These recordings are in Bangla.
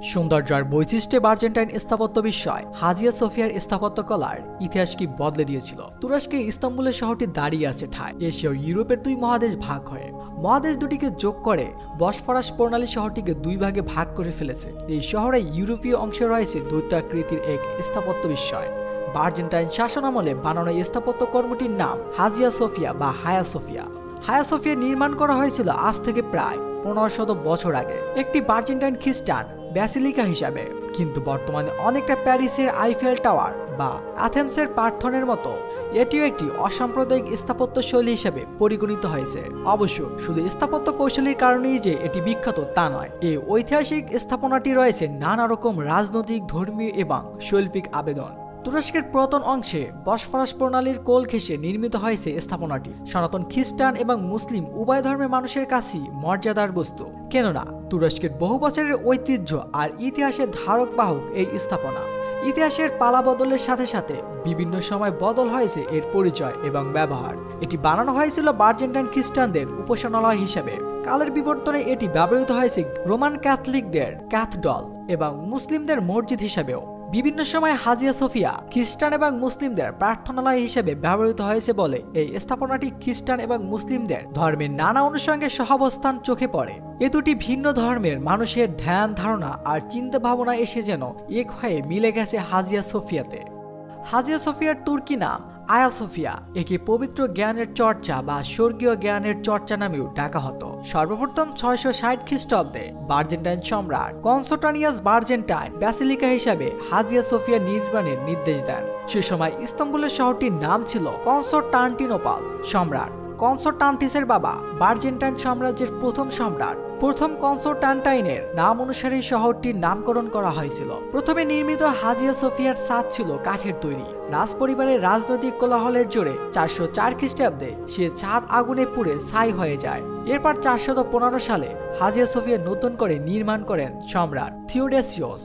সৌন্দর্য আর বৈশিষ্ট্যে আর্জেন্টাইন স্থাপত্য বিস্ময় হাজিয়া সোফিয়ার স্থাপত্যকলার ইতিহাস কি বদলে দিয়েছিল। তুরস্কের ইস্তাম্বুলের শহরটি দাঁড়িয়ে আছে ঠায় এশিয়া ও ইউরোপের দুই মহাদেশ ভাগ হয়ে। মহাদেশ দুটিকে যোগ করে বসফরাস প্রণালী শহরটিকে দুই ভাগে ভাগ করে ফেলেছে। এই শহরে ইউরোপীয় অংশে রয়েছে দৈত্যাকৃতির এক স্থাপত্য বিস্ময়। আর্জেন্টাইন শাসনামলে বানানো এই স্থাপত্য কর্মটির নাম হাজিয়া সোফিয়া বা হায়া সোফিয়া। হায়া সোফিয়া নির্মাণ করা হয়েছিল আজ থেকে প্রায় 1500 বছর আগে একটি আর্জেন্টাইন খ্রিস্টান ব্যাসিলিকা হিসাবে, কিন্তু বর্তমানে অনেকটা প্যারিসের আইফেল টাওয়ার বা অ্যাথেন্সের পার্থনের মতো এটিও একটি অসাম্প্রদায়িক স্থাপত্য শৈলী হিসেবে পরিগণিত হয়েছে। অবশ্য শুধু স্থাপত্য কৌশলের কারণেই যে এটি বিখ্যাত তা নয়, এই ঐতিহাসিক স্থাপনাটি রয়েছে নানা রকম রাজনৈতিক, ধর্মীয় এবং শৈল্পিক আবেদন। তুরস্কের পুরাতন অংশে বসফরাস প্রণালীর কোল ঘেঁষে নির্মিত হয়েছে স্থাপনাটি সনাতন খ্রিস্টান এবং মুসলিম উভয় ধর্মের মানুষের কাছেই মর্যাদার বস্তু। কেননা তুরস্কের বহু বছরের ঐতিহ্য আর ইতিহাসের ধারক বাহক এই স্থাপনা। ইতিহাসের পালা বদলের সাথে সাথে বিভিন্ন সময় বদল হয়েছে এর পরিচয় এবং ব্যবহার। এটি বানানো হয়েছিল আর্জেন্টাইন খ্রিস্টানদের উপাসনালয় হিসেবে। কালের বিবর্তনে এটি ব্যবহৃত হয়েছে রোমান ক্যাথলিকদের ক্যাথড্রল এবং মুসলিমদের মসজিদ হিসেবেও। বিভিন্ন সময় হাজিয়া সোফিয়া খ্রিস্টান এবং মুসলিমদের প্রার্থনালয় হিসেবে ব্যবহৃত হয়েছে বলে এই স্থাপনাটি খ্রিস্টান এবং মুসলিমদের ধর্মের নানা অনুষঙ্গে সহাবস্থান চোখে পড়ে। এ দুটি ভিন্ন ধর্মের মানুষের ধ্যান, ধারণা আর চিন্তা ভাবনা এসে যেন এক হয়ে মিলে গেছে হাজিয়া সোফিয়াতে। হাজিয়া সোফিয়ার তুর্কি নাম আয়া সোফিয়া। একে পবিত্র জ্ঞানের চর্চা বা স্বর্গীয় জ্ঞানের চর্চা নামেও ডাকা হতো। সর্বপ্রথম 660 খ্রিস্টাব্দে আর্জেন্টাইন সম্রাট কনস্টান্টিনাস আর্জেন্টাইন ব্যাসিলিকা হিসাবে হাজিয়া সোফিয়া নির্মাণের নির্দেশ দেন। সে সময় ইস্তাম্বুলের শহরটির নাম ছিল কনস্টান্টিনোপল। সম্রাট কনস্টান্টিসের বাবা আর্জেন্টাইন সাম্রাজ্যের প্রথম সম্রাট প্রথম কনস্টান্টাইনের নাম অনুসারে শহরটির নামকরণ করা হয়েছিল। প্রথমে নির্মিত হাজিয়া সোফিয়ার ছাদ ছিল কাঠের তৈরি। রাজ পরিবারের রাজনৈতিক কোলাহলের জোরে 404 খ্রিস্টাব্দে সে ছাদ আগুনে পুড়ে ছাই হয়ে যায়। এরপর 415 সালে হাজিয়া সোফিয়া নতুন করে নির্মাণ করেন সম্রাট থিওডোসিয়াস।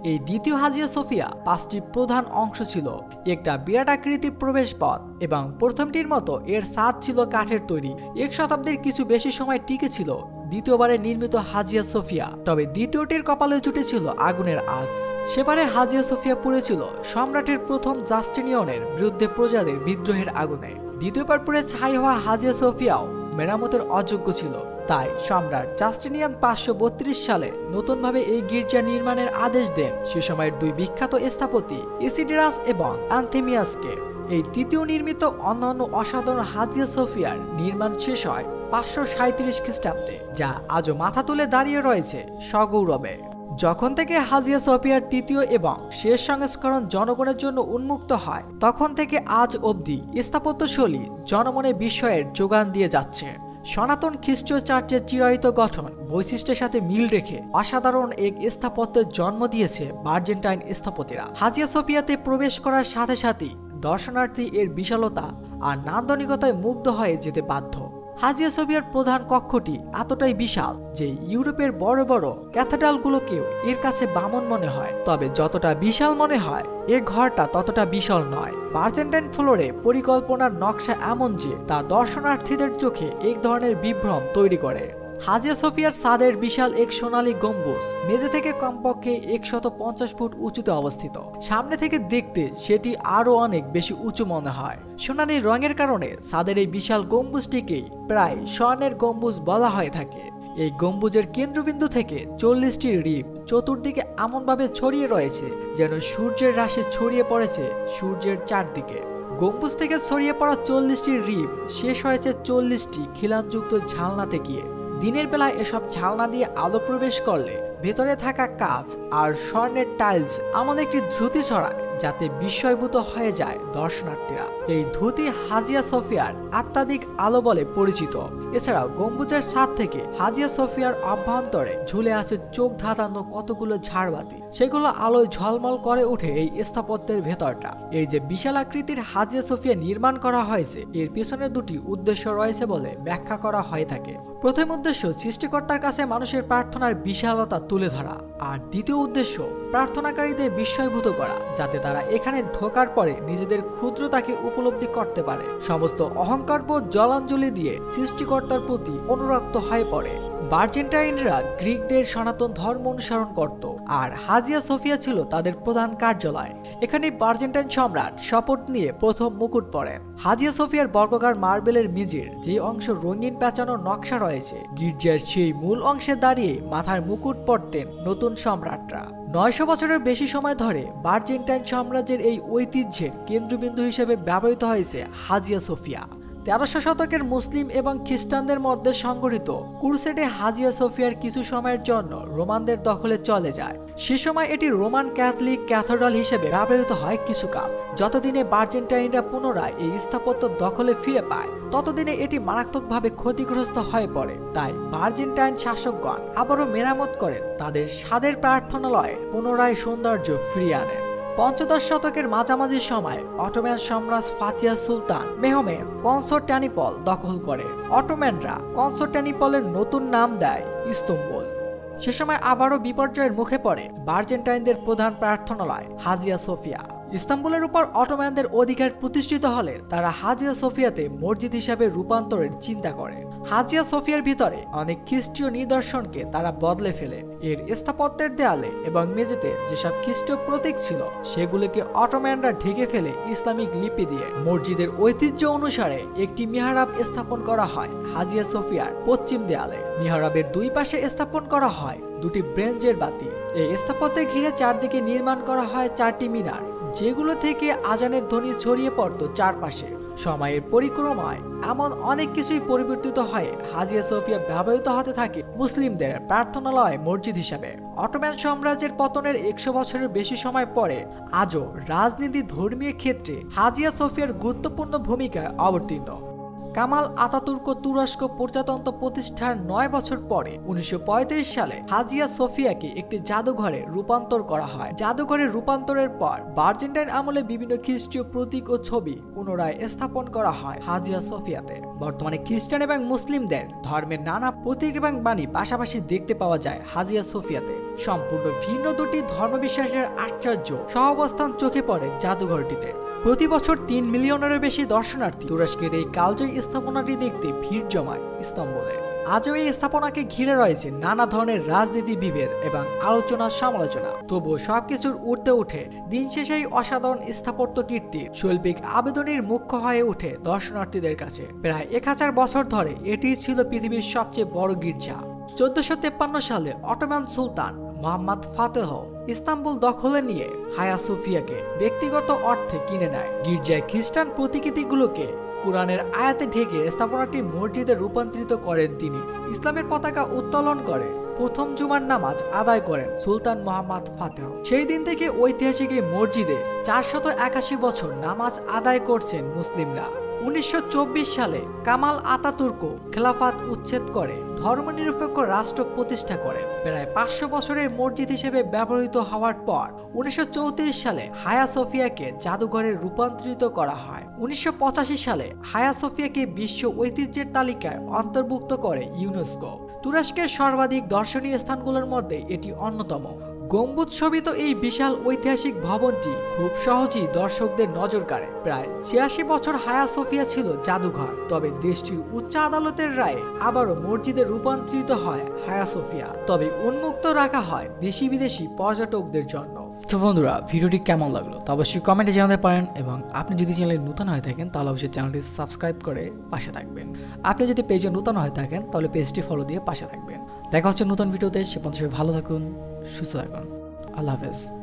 এই দ্বিতীয় হাজিয়া সোফিয়া 5টি প্রধান অংশ ছিল। একটা বিরাট আকৃতির প্রবেশ পথ এবং প্রথমটির মতো এর ছাদ ছিল কাঠের তৈরি। 1 শতাব্দীর কিছু বেশি সময় টিকে ছিল দ্বিতীয়বারে নির্মিত হাজিয়া সোফিয়া। তবে দ্বিতীয়টির কপালে জুটেছিল আগুনের আঁচ। সেবারে হাজিয়া সোফিয়া পুড়েছিল সম্রাটের প্রথম জাস্টিনিয়নের বিরুদ্ধে প্রজাদের বিদ্রোহের আগুনে। দ্বিতীয়বার পুড়ে ছাই হওয়া হাজিয়া সোফিয়াও মেরামতের অযোগ্য ছিল। তাই সম্রাট জাস্টিনিয়ান 532 সালে নতুনভাবে এই গির্জা নির্মাণের আদেশ দেন সে সময়ের দুই বিখ্যাত স্থপতি ইসিডিরাস এবং অ্যান্থেমিয়াসকে। এই তৃতীয় নির্মিত অন্যান্য অসাধারণ হাজিয়া সোফিয়ার নির্মাণ শেষ হয় 537 খ্রিস্টাব্দে, যা আজও মাথা তুলে দাঁড়িয়ে রয়েছে সগৌরবে। যখন থেকে হাজিয়া সোফিয়ার তৃতীয় এবং শেষ সংস্করণ জনগণের জন্য উন্মুক্ত হয়, তখন থেকে আজ অবধি স্থাপত্যশৈলী জনমনে বিস্ময়ের যোগান দিয়ে যাচ্ছে। সনাতন খ্রিস্টীয় চার্চের চিরায়িত গঠন বৈশিষ্ট্যের সাথে মিল রেখে অসাধারণ এক স্থাপত্যের জন্ম দিয়েছে আর্জেন্টাইন স্থপতিরা। হাজিয়া সোফিয়াতে প্রবেশ করার সাথে সাথেই দর্শনার্থী এর বিশালতা আর নান্দনিকতায় মুগ্ধ হয়ে যেতে বাধ্য। হাজিয়া সোফিয়ার প্রধান কক্ষটি এতটাই বিশাল যে ইউরোপের বড় বড় ক্যাথেড্রালগুলোকেও এর কাছে বামন মনে হয়। তবে যতটা বিশাল মনে হয় এ ঘরটা ততটা বিশাল নয়। আর্জেন্টাইন ফ্লোরে পরিকল্পনার নকশা এমন যে তা দর্শনার্থীদের চোখে এক ধরনের বিভ্রম তৈরি করে। হাজিয়া সোফিয়ার ছাদের বিশাল এক সোনালী গম্বুজ মেঝে থেকে কমপক্ষে 150 ফুট উঁচুতে অবস্থিত। সামনে থেকে দেখতে সেটি আরো অনেক বেশি উঁচু মনে হয়। সোনালী রঙের কারণে ছাদের এই বিশাল গম্বুজটিকেই প্রায় স্বর্ণের গম্বুজ বলা হয়ে থাকে। এই গম্বুজের কেন্দ্রবিন্দু থেকে 40টি রিব চতুর্দিকে এমনভাবে ছড়িয়ে রয়েছে যেন সূর্যের রাশি ছড়িয়ে পড়েছে সূর্যের চারদিকে। গম্বুজ থেকে ছড়িয়ে পড়া 40টি রিব শেষ হয়েছে 40টি খিলানযুক্ত ঝালনাতে গিয়ে। দিনের বেলায় এসব ঝালনা দিয়ে আলো প্রবেশ করলে ভেতরে থাকা কাঁচ আর স্বর্ণের টাইলস এমন একটি ধ্রুতি ছড়ায় যাতে বিস্ময়ভূত হয়ে যায় দর্শনার্থীরা। এই ধ্রুতি হাজিয়া সোফিয়ার আত্মাধিক আলো বলে পরিচিত। এছাড়াও গম্বুজের ছাদ থেকে হাজিয়া সোফিয়ার অভ্যন্তরে ঝুলে আছে চোখ ধাঁধানো কতগুলো ঝাড়বাতি। সেগুলো আলোয় ঝলমল করে ওঠে এই স্থাপত্যের ভেতরটা। এই যে বিশাল আকৃতির হাজিয়া সোফিয়া নির্মাণ করা হয়েছে, এর পিছনে দুটি উদ্দেশ্য রয়েছে বলে ব্যাখ্যা করা হয়ে থাকে। প্রথম উদ্দেশ্য সৃষ্টিকর্তার কাছে মানুষের প্রার্থনার বিশালতা তুলে ধরা, আর দ্বিতীয় উদ্দেশ্য প্রার্থনাকারীদের বিস্ময়ভূত করা, যাতে তারা এখানে ঢোকার পরে নিজেদের ক্ষুদ্রতাকে উপলব্ধি করতে পারে। সমস্ত অহংকারবোধ জলাঞ্জলি দিয়ে সৃষ্টিকর্তার প্রতি অনুরক্ত হয়ে পড়ে। বার্জেন্টাইনরা গ্রিকদের সনাতন ধর্ম অনুসরণ করত আর হাজিয়া সোফিয়া ছিল তাদের প্রধান কার্যালয়। এখানে বার্জেন্টাইন সম্রাট শপথ নিয়ে প্রথম মুকুট পরেন। হাজিয়া সোফিয়ার বর্গাকার মার্বেলের মেঝের যে অংশ রঙিন পেঁচানো নকশা রয়েছে, গির্জার সেই মূল অংশে দাঁড়িয়ে মাথার মুকুট পরতেন নতুন সম্রাটরা। 900 বছরের বেশি সময় ধরে বার্জেন্টাইন সাম্রাজ্যের এই ঐতিহ্যের কেন্দ্রবিন্দু হিসেবে ব্যবহৃত হয়েছে হাজিয়া সোফিয়া। 1300 শতকের মুসলিম এবং খ্রিস্টানদের মধ্যে সংগঠিত ক্রুসেডে হাজিয়া সোফিয়ার কিছু সময়ের জন্য রোমানদের দখলে চলে যায়। সে সময় এটি রোমান ক্যাথলিক ক্যাথেড্রাল হিসেবে ব্যবহৃত হয় কিছুকাল। যতদিনে বার্জেন্টাইনরা পুনরায় এই স্থাপত্য দখলে ফিরে পায়, ততদিনে এটি মারাত্মকভাবে ক্ষতিগ্রস্ত হয়ে পড়ে। তাই বার্জেন্টাইন শাসকগণ আবারও মেরামত করে তাদের স্বাদের প্রার্থনালয়ে পুনরায় সৌন্দর্য ফিরিয়ে আনেন। 15 শতকের মাঝামাঝি সময় অটোম্যান সম্রাট ফাতিয়া সুলতান মেহমেদ কনস্টান্টিনোপল দখল করে। অটোম্যানরা কনস্টান্টিনোপলের নতুন নাম দেয় ইস্তাম্বুল। সে সময় আবারও বিপর্যয়ের মুখে পড়ে বার্জেন্টাইনদের প্রধান প্রার্থনালয় হাজিয়া সোফিয়া। ইস্তাম্বুলের উপর অটোম্যানদের অধিকার প্রতিষ্ঠিত হলে তারা হাজিয়া সোফিয়াতে মসজিদ হিসাবে রূপান্তরের চিন্তা করে। হাজিয়া সোফিয়ার ভিতরে অনেক খ্রিস্টীয় নিদর্শনকে তারা বদলে ফেলে। এর স্থাপত্যের দেয়ালে এবং মেঝেতে যেসব খ্রিস্টীয় প্রতীক ছিল সেগুলোকে অটোম্যানরা ঢেকে ফেলে ইসলামিক লিপি দিয়ে। মসজিদের ঐতিহ্য অনুসারে একটি মিহরাব স্থাপন করা হয় হাজিয়া সোফিয়ার পশ্চিম দেয়ালে। মিহরাবের দুই পাশে স্থাপন করা হয় দুটি ব্রেঞ্জের বাতি। এই স্থাপত্যে ঘিরে চারদিকে নির্মাণ করা হয় 4টি মিনার, যেগুলো থেকে আজানের ধ্বনি ছড়িয়ে পড়ত চারপাশে। সময়ের পরিক্রমায় এমন অনেক কিছুই পরিবর্তিত হয়ে হাজিয়া সোফিয়া ব্যবহৃত হতে থাকে মুসলিমদের প্রার্থনালয় মসজিদ হিসাবে। অটোম্যান সাম্রাজ্যের পতনের 100 বছরের বেশি সময় পরে আজও রাজনীতি ধর্মীয় ক্ষেত্রে হাজিয়া সোফিয়ার গুরুত্বপূর্ণ ভূমিকা অবতীর্ণ। কামাল আতাতুর্ক তুরস্ক প্রজাতন্ত্র প্রতিষ্ঠার 9 বছর পরে 1935 সালে হাজিয়া সোফিয়াকে একটি জাদুঘরে রূপান্তর করা হয়। জাদুঘরের রূপান্তরের পর বার্জেন্টাইন আমলে বিভিন্ন খ্রিস্টীয় প্রতীক ও ছবি পুনরায় স্থাপন করা হয় হাজিয়া সোফিয়াতে। বর্তমানে খ্রিস্টান এবং মুসলিমদের ধর্মের নানা প্রতীক এবং বাণী পাশাপাশি দেখতে পাওয়া যায় হাজিয়া সোফিয়াতে। সম্পূর্ণ ভিন্ন দুটি ধর্মবিশ্বাসের আশ্চর্য সহাবস্থান চোখে পড়ে জাদুঘরটিতে। প্রতি বছর 3 মিলিয়নেরও বেশি দর্শনার্থী তুরস্কের এই কালজয়ী স্থাপনাটি দেখতে ভিড় জমায় ইস্তাম্বুলে। আজও এই স্থাপনাকে ঘিরে রয়েছে নানা ধরনের রাজনীতি বিভেদ এবং আলোচনা সমালোচনা। তবুও সবকিছুর ঊর্ধ্বে উঠে দিন শেষে এই অসাধারণ স্থাপত্য কীর্তির শৈল্পিক আবেদনের মুখ্য হয়ে ওঠে দর্শনার্থীদের কাছে। প্রায় 1000 বছর ধরে এটি ছিল পৃথিবীর সবচেয়ে বড় গির্জা। 1453 সালে Ottoman Sultan Mohammad Fatih Istanbul দখলে নিয়ে হায়া সোফিয়াকে ব্যক্তিগত অর্থে কিনে নেয়। গির্জায় খ্রিস্টান প্রতীকীগুলোকে কুরআনের আয়াতে ঢেকে স্থাপনাটি মসজিদে রূপান্তরিত করেন তিনি। ইসলামের পতাকা উত্তোলন করে প্রথম জুমার নামাজ আদায় করেন সুলতান মোহাম্মদ ফাতেহ। সেই দিন থেকে ঐতিহাসিক এই মসজিদে 481 বছর নামাজ আদায় করছেন মুসলিমরা। 1924 সালে কামাল আতাতুর্ক খেলাফত উচ্ছেদ করে ধর্মনিরপেক্ষ রাষ্ট্র প্রতিষ্ঠা করেন। প্রায় 500 বছরের মসজিদ হিসেবে ব্যবহৃত হওয়ার পর 1934 সালে হায়া সোফিয়াকে জাদুঘরে রূপান্তরিত করা হয়। 1985 সালে হায়া সোফিয়াকে বিশ্ব ঐতিহ্যের তালিকায় অন্তর্ভুক্ত করে ইউনেস্কো। তুরস্কের সর্বাধিক দর্শনীয় স্থানগুলোর মধ্যে এটি অন্যতম। গম্বুজ শোভিত এই বিশাল ঐতিহাসিক ভবনটি খুব সহজেই দর্শকদের নজর কাড়ে। প্রায় 86 বছর হায়া সোফিয়া ছিল জাদুঘর, তবে দেশটির উচ্চ আদালতের রায়ে আবারও মসজিদে রূপান্তরিত হয় হায়া সোফিয়া, তবে উন্মুক্ত রাখা হয় দেশি বিদেশি পর্যটকদের জন্য। তো বন্ধুরা, ভিডিওটি কেমন লাগলো তা অবশ্যই কমেন্টে জানাতে পারেন, এবং আপনি যদি চ্যানেলে নতুন হয়ে থাকেন তাহলে অবশ্যই চ্যানেলটি সাবস্ক্রাইব করে পাশে থাকবেন। আপনি যদি পেজে নতুন হয়ে থাকেন তাহলে পেজটি ফলো দিয়ে পাশে থাকবেন। দেখা হচ্ছে নতুন ভিডিওতে। সে পর্যন্ত ভালো থাকুন, সুস্থ থাকুন। আল্লাহ হাফেজ।